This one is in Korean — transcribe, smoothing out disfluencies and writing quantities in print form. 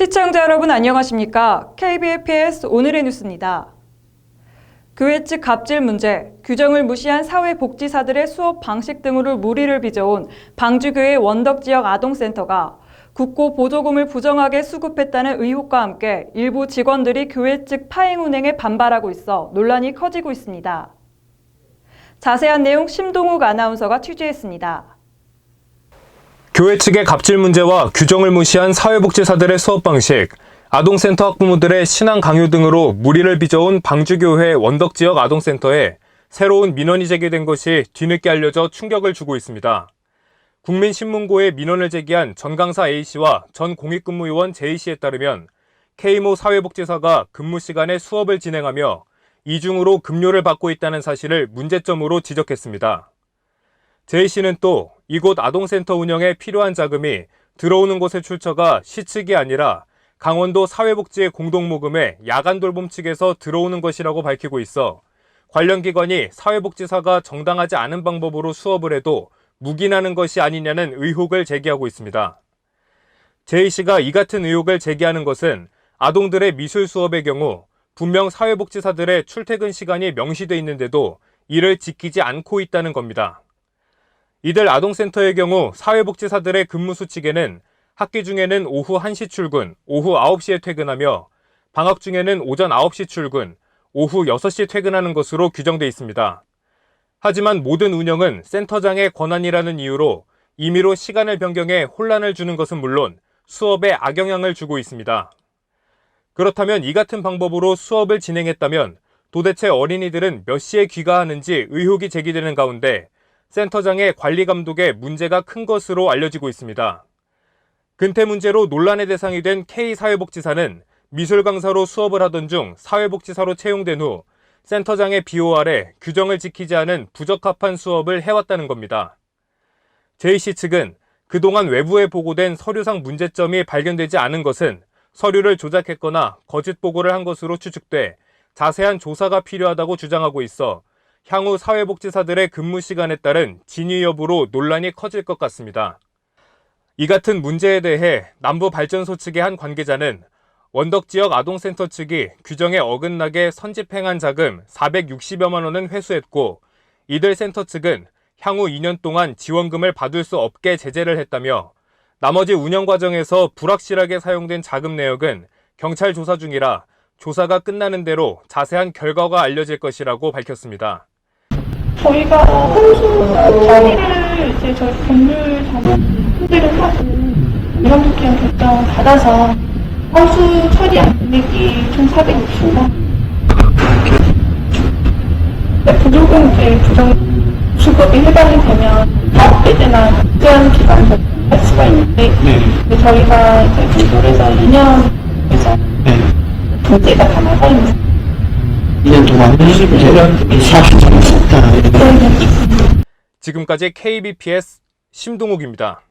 시청자 여러분 안녕하십니까? KBPS 오늘의 뉴스입니다. 교회 측 갑질 문제, 규정을 무시한 사회복지사들의 수업 방식 등으로 무리를 빚어온 방주교회 원덕지역 아동센터가 국고 보조금을 부정하게 수급했다는 의혹과 함께 일부 직원들이 교회 측 파행 운행에 반발하고 있어 논란이 커지고 있습니다. 자세한 내용 심동욱 아나운서가 취재했습니다. 교회 측의 갑질 문제와 규정을 무시한 사회복지사들의 수업 방식, 아동센터 학부모들의 신앙 강요 등으로 무리를 빚어온 방주교회 원덕지역 아동센터에 새로운 민원이 제기된 것이 뒤늦게 알려져 충격을 주고 있습니다. 국민신문고에 민원을 제기한 전 강사 A씨와 전 공익근무요원 J씨에 따르면 K모 사회복지사가 근무 시간에 수업을 진행하며 이중으로 급료를 받고 있다는 사실을 문제점으로 지적했습니다. J씨는 또 이곳 아동센터 운영에 필요한 자금이 들어오는 곳의 출처가 시 측이 아니라 강원도 사회복지의 공동모금에 야간 돌봄 측에서 들어오는 것이라고 밝히고 있어 관련 기관이 사회복지사가 정당하지 않은 방법으로 수업을 해도 묵인하는 것이 아니냐는 의혹을 제기하고 있습니다. J씨가 이 같은 의혹을 제기하는 것은 아동들의 미술 수업의 경우 분명 사회복지사들의 출퇴근 시간이 명시돼 있는데도 이를 지키지 않고 있다는 겁니다. 이들 아동센터의 경우 사회복지사들의 근무 수칙에는 학기 중에는 오후 1시 출근, 오후 9시에 퇴근하며 방학 중에는 오전 9시 출근, 오후 6시 퇴근하는 것으로 규정돼 있습니다. 하지만 모든 운영은 센터장의 권한이라는 이유로 임의로 시간을 변경해 혼란을 주는 것은 물론 수업에 악영향을 주고 있습니다. 그렇다면 이 같은 방법으로 수업을 진행했다면 도대체 어린이들은 몇 시에 귀가하는지 의혹이 제기되는 가운데 센터장의 관리 감독에 문제가 큰 것으로 알려지고 있습니다. 근태 문제로 논란의 대상이 된 K사회복지사는 미술 강사로 수업을 하던 중 사회복지사로 채용된 후 센터장의 비호 아래 규정을 지키지 않은 부적합한 수업을 해왔다는 겁니다. J씨 측은 그동안 외부에 보고된 서류상 문제점이 발견되지 않은 것은 서류를 조작했거나 거짓 보고를 한 것으로 추측돼 자세한 조사가 필요하다고 주장하고 있어 향후 사회복지사들의 근무 시간에 따른 진위 여부로 논란이 커질 것 같습니다. 이 같은 문제에 대해 남부발전소 측의 한 관계자는 원덕지역 아동센터 측이 규정에 어긋나게 선집행한 자금 460여만 원은 회수했고 이들 센터 측은 향후 2년 동안 지원금을 받을 수 없게 제재를 했다며 나머지 운영 과정에서 불확실하게 사용된 자금 내역은 경찰 조사 중이라 조사가 끝나는 대로 자세한 결과가 알려질 것이라고 밝혔습니다. 저희가 혼수 처리를 이제 저희 건물 자본들을 하고 위험조기한 결정을 받아서 혼수 처리 금액이 총 460만. 보조금 이제 부정 수급이 해당이 되면 사업대제나 특정 기관에서 할 수가 있는데 저희가 이제 공조해서 2년에서 문제가 다 나가 있는. 2년 동안 사실 잘했었다. 지금까지 KBPS 심동욱입니다.